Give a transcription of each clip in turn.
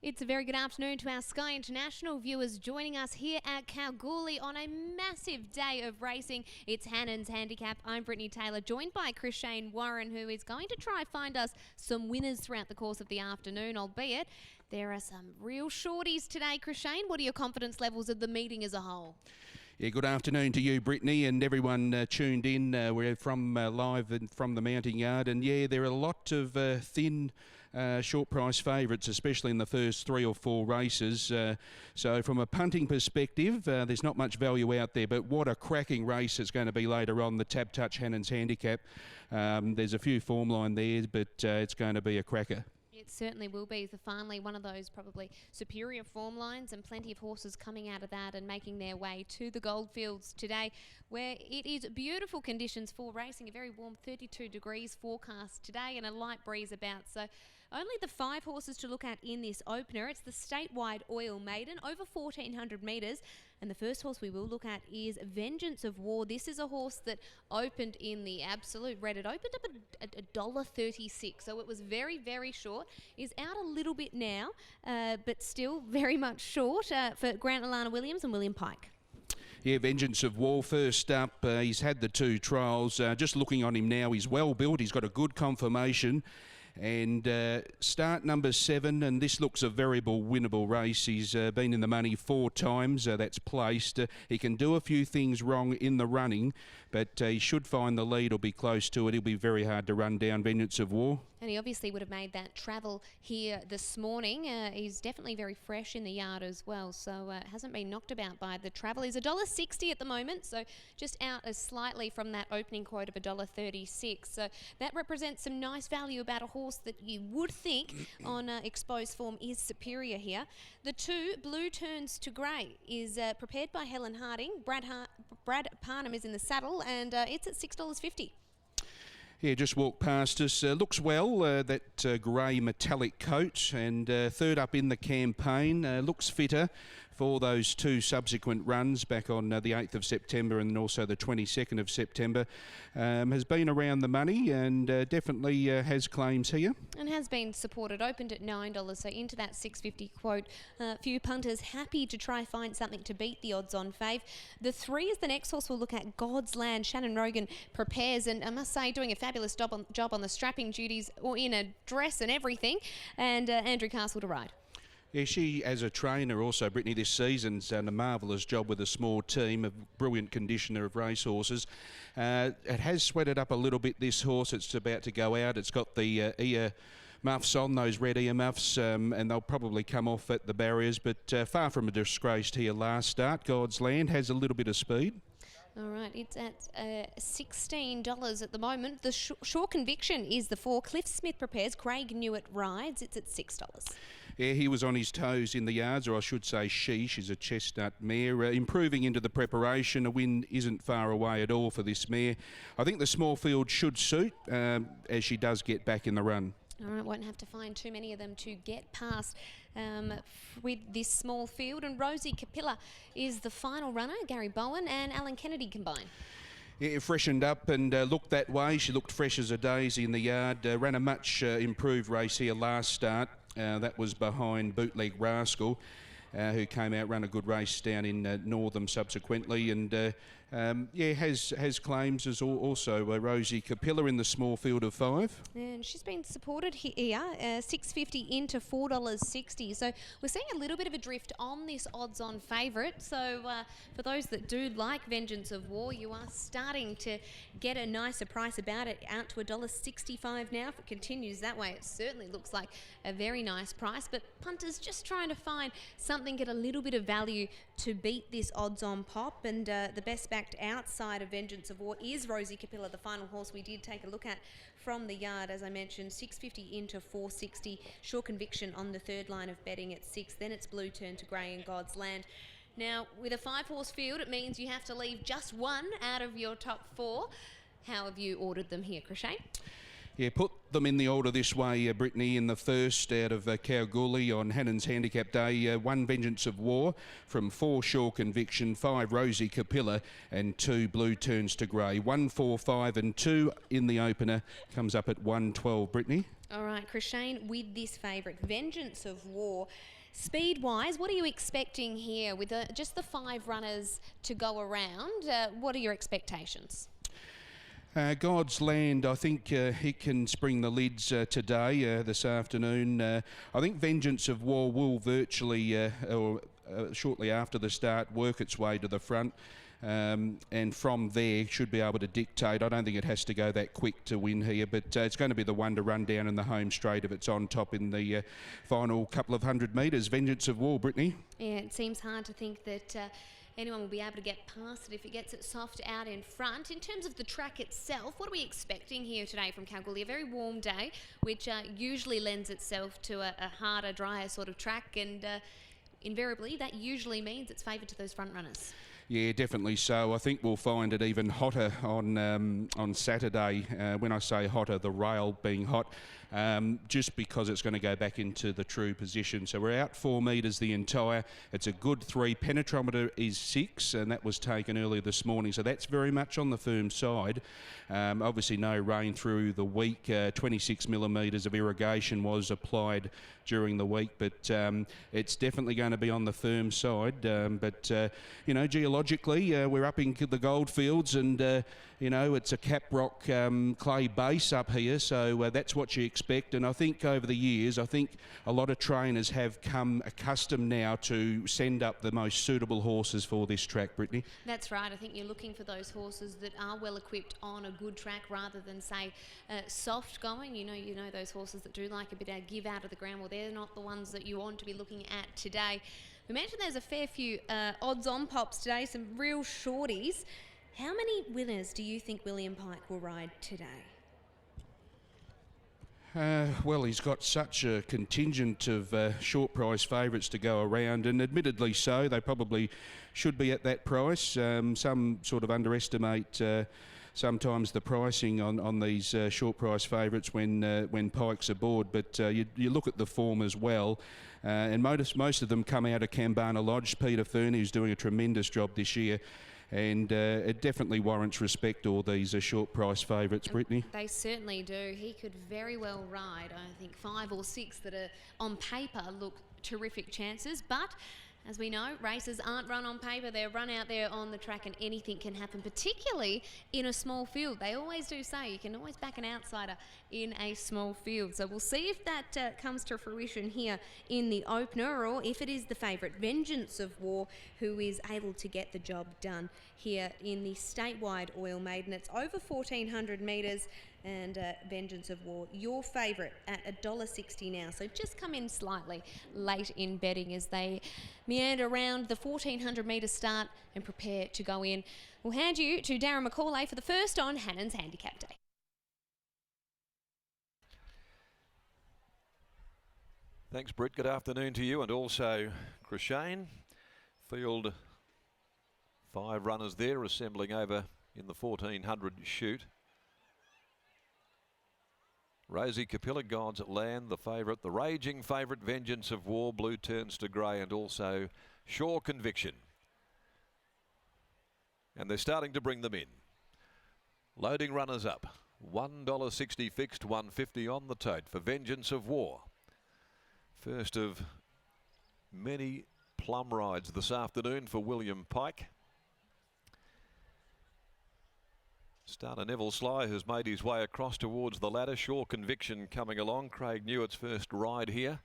It's a very good afternoon to our Sky International viewers joining us here at Kalgoorlie on a massive day of racing. It's Hannon's Handicap. I'm Brittany Taylor, joined by Chris Shane Warren, who is going to try find us some winners throughout the course of the afternoon, albeit there are some real shorties today. Chris Shane, what are your confidence levels of the meeting as a whole? Yeah, good afternoon to you, Brittany, and everyone tuned in. We're from live and from the mounting yard, and yeah, there are a lot of thin short price favourites, especially in the first 3 or 4 races. So from a punting perspective, there's not much value out there, but what a cracking race it's going to be later on, the Tab Touch Hannon's Handicap. There's a few form line there, but it's going to be a cracker. It certainly will be. Finally, one of those probably superior form lines, and plenty of horses coming out of that and making their way to the Goldfields today, where it is beautiful conditions for racing. A very warm 32 degrees forecast today and a light breeze about. So only the 5 horses to look at in this opener. It's the Statewide Oil Maiden, over 1,400 metres. And the first horse we will look at is Vengeance of War. This is a horse that opened in the absolute red. It opened up at $1.36, so it was very, very short. Is out a little bit now, but still very much short for Grant Alana Williams and William Pike. Yeah, Vengeance of War first up. He's had the 2 trials. Just looking on him now, he's well built. He's got a good conformation. And start number 7, and this looks a variable winnable race. He's been in the money 4 times, that's placed. He can do a few things wrong in the running, but he should find the lead or be close to it. He'll be very hard to run down, Vengeance of War. And he obviously would have made that travel here this morning. He's definitely very fresh in the yard as well, so hasn't been knocked about by the travel. He's $1.60 at the moment, so just out as slightly from that opening quote of $1.36. So that represents some nice value about a horse that you would think on exposed form is superior here. The 2, Blue Turns to Grey, is prepared by Helen Harding. Brad Parnham is in the saddle, and it's at $6.50. Yeah, just walked past us. Looks well, that grey metallic coat, and third up in the campaign. Looks fitter for those 2 subsequent runs back on the 8th of September and also the 22nd of September. Has been around the money and definitely has claims here. And has been supported, opened at $9, so into that $6.50 quote. Few punters happy to try find something to beat the odds on fave. The 3 is the next horse we'll look at, God's Land. Shannon Rogan prepares, and I must say doing a fabulous job on the strapping duties, or in a dress and everything, and Andrew Castle to ride. Yeah, she, as a trainer also, Brittany, this season's done a marvellous job with a small team, a brilliant conditioner of racehorses. It has sweated up a little bit, this horse. It's about to go out. It's got the ear muffs on, those red ear muffs, and they'll probably come off at the barriers, but far from a disgrace here last start. God's Land has a little bit of speed. All right, it's at $16 at the moment. The Sure Conviction is the 4. Cliff Smith prepares. Craig Newitt rides. It's at $6. Yeah, he was on his toes in the yards, or I should say she's a chestnut mare. Improving into the preparation. A win isn't far away at all for this mare. I think the small field should suit as she does get back in the run. All right, won't have to find too many of them to get past with this small field. And Rosie Capilla is the final runner. Gary Bowen and Alan Kennedy combine. Yeah, freshened up and looked that way. She looked fresh as a daisy in the yard. Ran a much improved race here last start. That was behind Bootleg Rascal, who came out, ran a good race down in Northam subsequently, and yeah, has claims as also Rosie Capilla in the small field of 5. And she's been supported here, $6.50 into $4.60. So we're seeing a little bit of a drift on this odds-on favourite. So for those that do like Vengeance of War, you are starting to get a nicer price about it, out to $1.65 now. If it continues that way, it certainly looks like a very nice price. But punters just trying to find something at a little bit of value to beat this odds-on pop, and the best backed outside of Vengeance of War is Rosie Capilla, the final horse we did take a look at from the yard. As I mentioned, $6.50 into $4.60. Sure Conviction on the 3rd line of betting at 6. Then it's Blue Turn to Grey and God's Land. Now, with a 5-horse field, it means you have to leave just one out of your top 4. How have you ordered them here, Crochet? Yeah, put them in the order this way, Brittany. In the first out of Kalgoorlie on Hannon's Handicap Day, 1 Vengeance of War, from 4 Sure Conviction, 5 Rosie Capilla and 2 Blue Turns to Grey. 1, 4, 5 and 2 in the opener comes up at 112, Brittany. All right, Chris Shane, with this favourite, Vengeance of War. Speed-wise, what are you expecting here with just the 5 runners to go around? What are your expectations? God's Land, I think he can spring the lids today, this afternoon. I think Vengeance of War will virtually, or shortly after the start, work its way to the front. And from there should be able to dictate. I don't think it has to go that quick to win here, but it's going to be the one to run down in the home straight if it's on top in the final couple of 100 metres. Vengeance of War, Brittany. Yeah, it seems hard to think that anyone will be able to get past it if it gets it soft out in front. In terms of the track itself, what are we expecting here today from Kalgoorlie? A very warm day, which usually lends itself to a harder, drier sort of track, and invariably that usually means it's favoured to those front runners. Yeah, definitely so. I think we'll find it even hotter on Saturday. When I say hotter, the rail being hot, just because it's going to go back into the true position. So we're out 4 metres the entire. It's a good 3. Penetrometer is 6, and that was taken early this morning. So that's very much on the firm side. Obviously no rain through the week. 26 millimetres of irrigation was applied during the week, but it's definitely going to be on the firm side. You know, geologically, we're up in the goldfields, and you know, it's a cap rock clay base up here, so that's what you expect. And I think over the years, I think a lot of trainers have come accustomed now to send up the most suitable horses for this track, Brittany. That's right. I think you're looking for those horses that are well equipped on a good track rather than, say, soft going. You know those horses that do like a bit of give out of the ground. Well, they're not the ones that you want to be looking at today. We mentioned there's a fair few odds-on pops today, some real shorties. How many winners do you think William Pike will ride today? Well, he's got such a contingent of short price favourites to go around, and admittedly so, they probably should be at that price. Some sort of underestimate sometimes the pricing on these short price favourites when Pike's aboard, but you look at the form as well, and most of them come out of Kambana Lodge. Peter Fernie, who's doing a tremendous job this year, and it definitely warrants respect, all these short price favourites, Brittany. They certainly do. He could very well ride, I think, 5 or 6 that are on paper look terrific chances, but as we know, races aren't run on paper, they're run out there on the track, and anything can happen, particularly in a small field. They always do say you can always back an outsider in a small field. So we'll see if that comes to fruition here in the opener, or if it is the favourite, Vengeance of War, who is able to get the job done here in the Statewide Oil Maiden. It's over 1,400 metres, and Vengeance of War, your favourite at $1.60 now. So just come in slightly late in betting as they meander around the 1,400 metre start and prepare to go in. We'll hand you to Darren McCauley for the first on Hannon's Handicap Day. Thanks, Britt. Good afternoon to you, and also Chris Shane. Field 5 runners there assembling over in the 1,400 shoot. Rosie Capilla, God's Land, the favourite. The raging favourite, Vengeance of War, Blue Turns to Grey, and also Sure Conviction. And they're starting to bring them in. Loading runners up. $1.60 fixed, $1.50 on the tote for Vengeance of War. First of many plum rides this afternoon for William Pike. Starter Neville Sly has made his way across towards the ladder. Sure Conviction coming along. Craig Newitt's first ride here.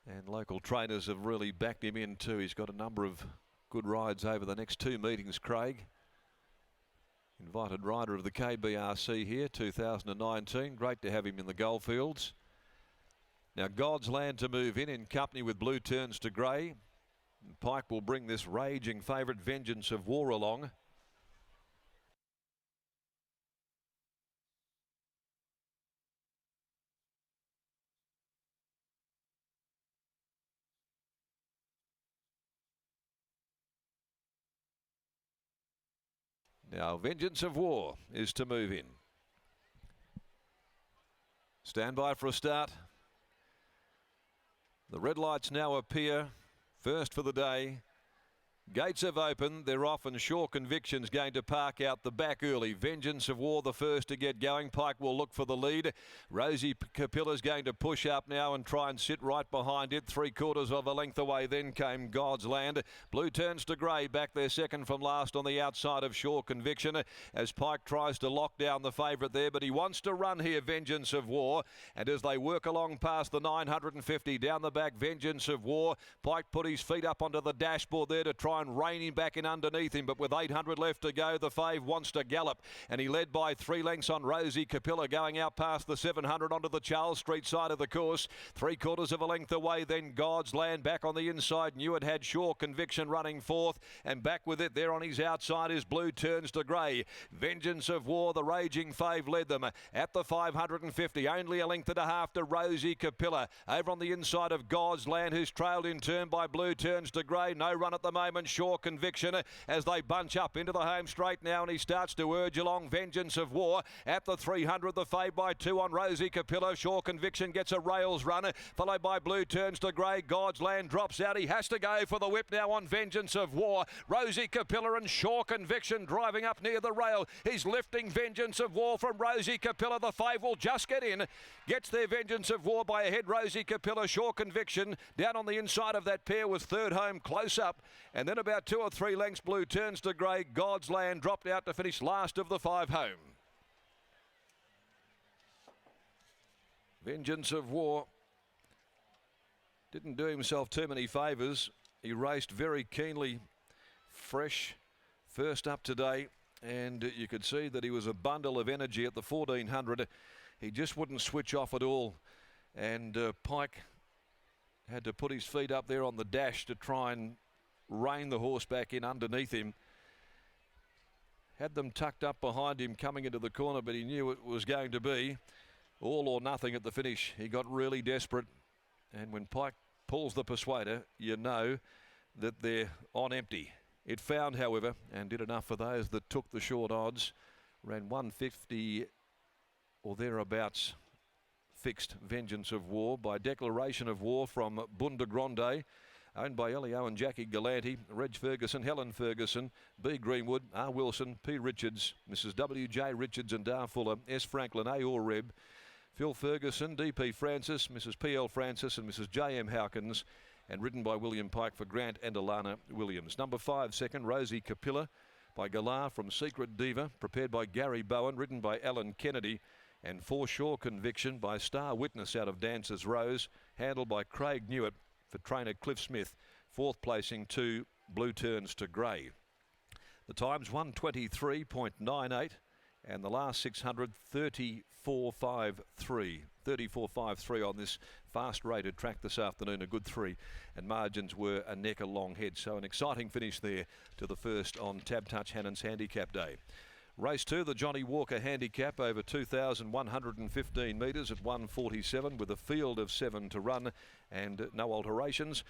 And local trainers have really backed him in too. He's got a number of good rides over the next 2 meetings, Craig. Invited rider of the KBRC here, 2019. Great to have him in the Goldfields. Now God's Land to move in company with Blue Turns to Grey. And Pike will bring this raging favourite, Vengeance of War, along. Now Vengeance of War is to move in. Stand by for a start. The red lights now appear. First for the day. Gates have opened. They're off, and Sure Conviction's going to park out the back early. Vengeance of War the first to get going. Pike will look for the lead. Rosie Capilla's going to push up now and try and sit right behind it. 3/4 of a length away. Then came God's Land. Blue turns to grey. Back there second from last on the outside of Sure Conviction as Pike tries to lock down the favourite there. But he wants to run here, Vengeance of War. And as they work along past the 950 down the back, Vengeance of War. Pike put his feet up onto the dashboard there to try and rein him back in underneath him, but with 800 left to go, the fave wants to gallop, and he led by 3 lengths on Rosie Capilla, going out past the 700 onto the Charles Street side of the course. 3/4 of a length away, then God's Land back on the inside. Knew it had Sure Conviction running fourth, and back with it there on his outside is Blue Turns to Grey. Vengeance of War, the raging fave, led them at the 550, only a length and a half to Rosie Capilla. Over on the inside of God's Land, who's trailed in turn by Blue Turns to Grey. No run at the moment. Sure Conviction as they bunch up into the home straight now, and he starts to urge along. Vengeance of War at the 300, the fave by 2 on Rosie Capilla. Sure Conviction gets a rails run, followed by Blue Turns to Grey. God's Land drops out. He has to go for the whip now on Vengeance of War. Rosie Capilla and Sure Conviction driving up near the rail. He's lifting Vengeance of War from Rosie Capilla. The fave will just get in. Gets there Vengeance of War by a head. Rosie Capilla. Sure Conviction down on the inside of that pair was third home close up, and then about 2 or 3 lengths Blue Turns to Grey. God's Land dropped out to finish last of the 5 home. Vengeance of War didn't do himself too many favours. He raced very keenly, fresh, first up today, and you could see that he was a bundle of energy at the 1400. He just wouldn't switch off at all, and Pike had to put his feet up there on the dash to try and rein the horse back in underneath him. Had them tucked up behind him coming into the corner, but he knew it was going to be all or nothing at the finish. He got really desperate, and when Pike pulls the persuader, you know that they're on empty. It found, however, and did enough for those that took the short odds. Ran 150 or thereabouts. Fixed Vengeance of War by declaration of war from Bunda Grande, owned by Elio and Jackie Galanti, Reg Ferguson, Helen Ferguson, B. Greenwood, R. Wilson, P. Richards, Mrs. W.J. Richards and Dar Fuller, S. Franklin, A. Oreb, Phil Ferguson, D.P. Francis, Mrs. P.L. Francis and Mrs. J.M. Hawkins, and ridden by William Pike for Grant and Alana Williams. Number 5, second, Rosie Capilla by Galar from Secret Diva, prepared by Gary Bowen, ridden by Alan Kennedy, and For Sure Conviction by Star Witness out of Dancers Rose, handled by Craig Newitt for trainer Cliff Smith. Fourth placing to Blue Turns to Grey. The time's 1:23.98, and the last 600 34.53. 34.53 on this fast rated track this afternoon, a good 3, and margins were a neck a long head. So an exciting finish there to the first on Tab Touch Hannon's Handicap Day. Race 2, the Johnny Walker Handicap, over 2,115 metres at 1:47 with a field of 7 to run and no alterations.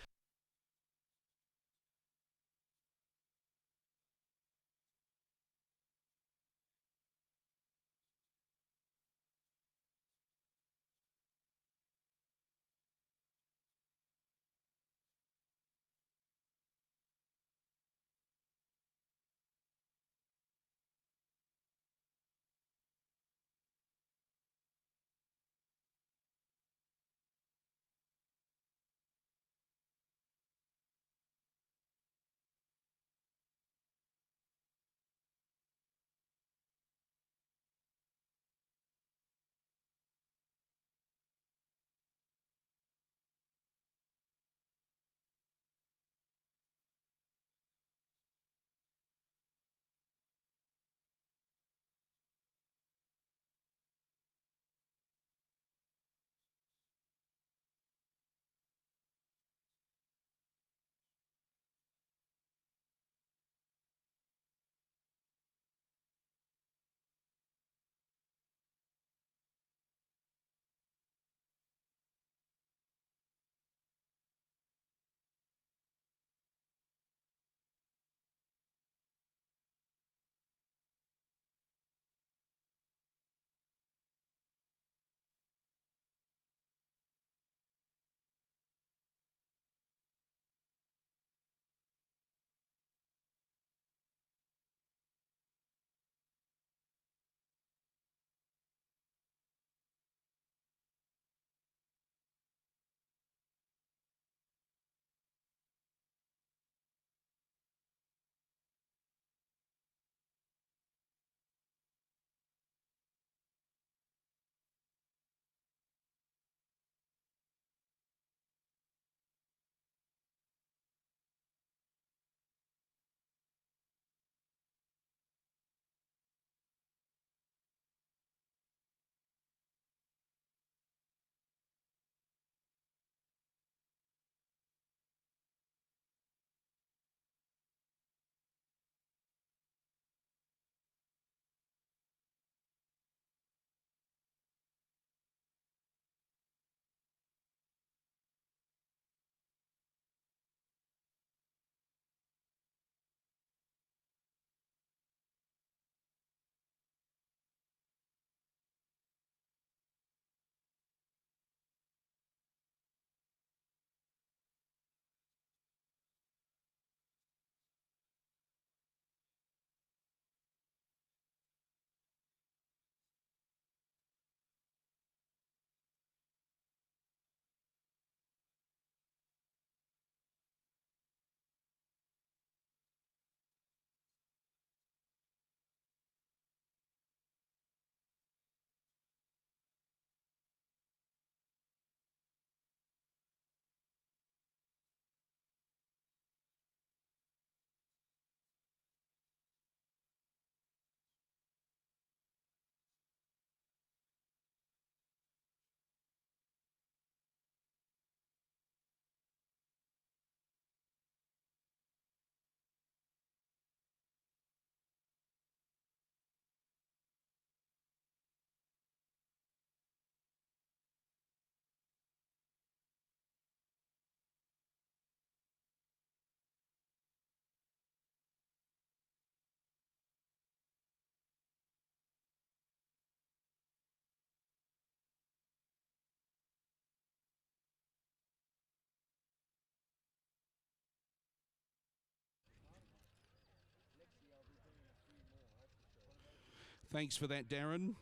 Thanks for that, Darren.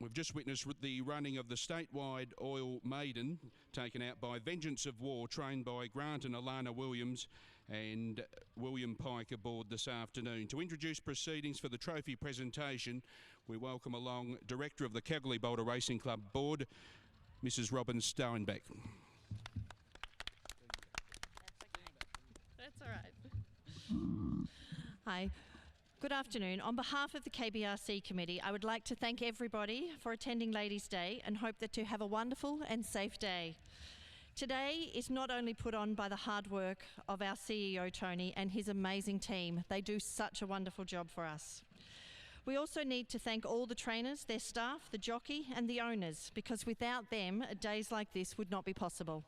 We've just witnessed the running of the statewide oil Maiden, taken out by Vengeance of War, trained by Grant and Alana Williams and William Pike aboard this afternoon. To introduce proceedings for the trophy presentation, we welcome along Director of the Kalgoorlie Boulder Racing Club Board, Mrs. Robin Steinbeck. That's all right. Hi. Good afternoon. On behalf of the KBRC committee, I would like to thank everybody for attending Ladies' Day and hope that you have a wonderful and safe day. Today is not only put on by the hard work of our CEO, Tony, and his amazing team. They do such a wonderful job for us. We also need to thank all the trainers, their staff, the jockey and the owners, because without them, days like this would not be possible.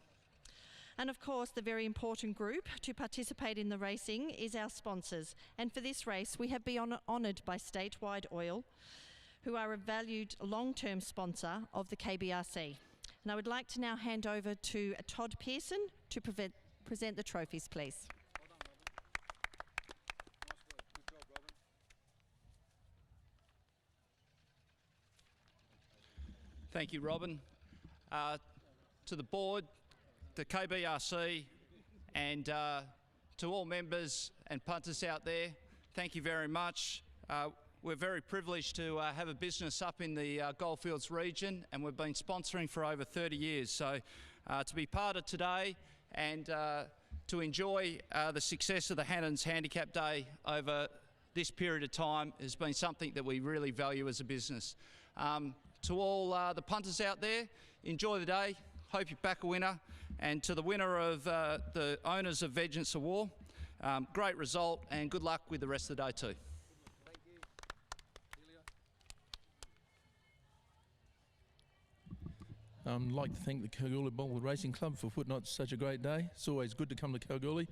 And of course, the very important group to participate in the racing is our sponsors. And for this race, we have been honoured by Statewide Oil, who are a valued long-term sponsor of the KBRC. And I would like to now hand over to Todd Pearson to present the trophies, please. Well done, Robin. Nice work. Good job, Robin. Thank you, Robin. To the board, the KBRC, and to all members and punters out there, thank you very much. We're very privileged to have a business up in the Goldfields region, and we've been sponsoring for over 30 years. So to be part of today and to enjoy the success of the Hannans Handicap Day over this period of time has been something that we really value as a business. To all the punters out there, enjoy the day. Hope you back a winner. And to the winner of the owners of Vengeance of War, great result and good luck with the rest of the day too. Thank you. I'd like to thank the Kalgoorlie Boulder Racing Club for putting on such a great day. It's always good to come to Kalgoorlie.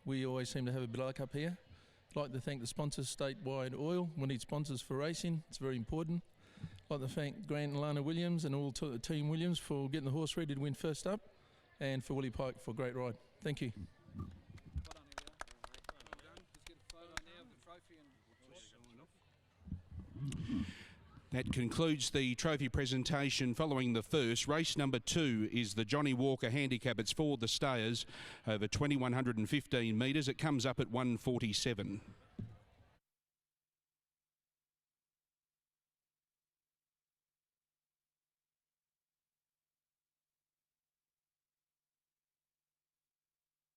We always seem to have a bit of luck up here. I'd like to thank the sponsors, Statewide Oil. We need sponsors for racing. It's very important. I'd like to thank Grant and Lana Williams and all Team Williams for getting the horse ready to win first up, and for Willie Pike for a great ride. Thank you. Well done, Elio. Well done. Just get a photo now of the trophy and That concludes the trophy presentation following the first. Race number 2 is the Johnny Walker Handicap. It's for the stayers over 2,115 metres. It comes up at 147.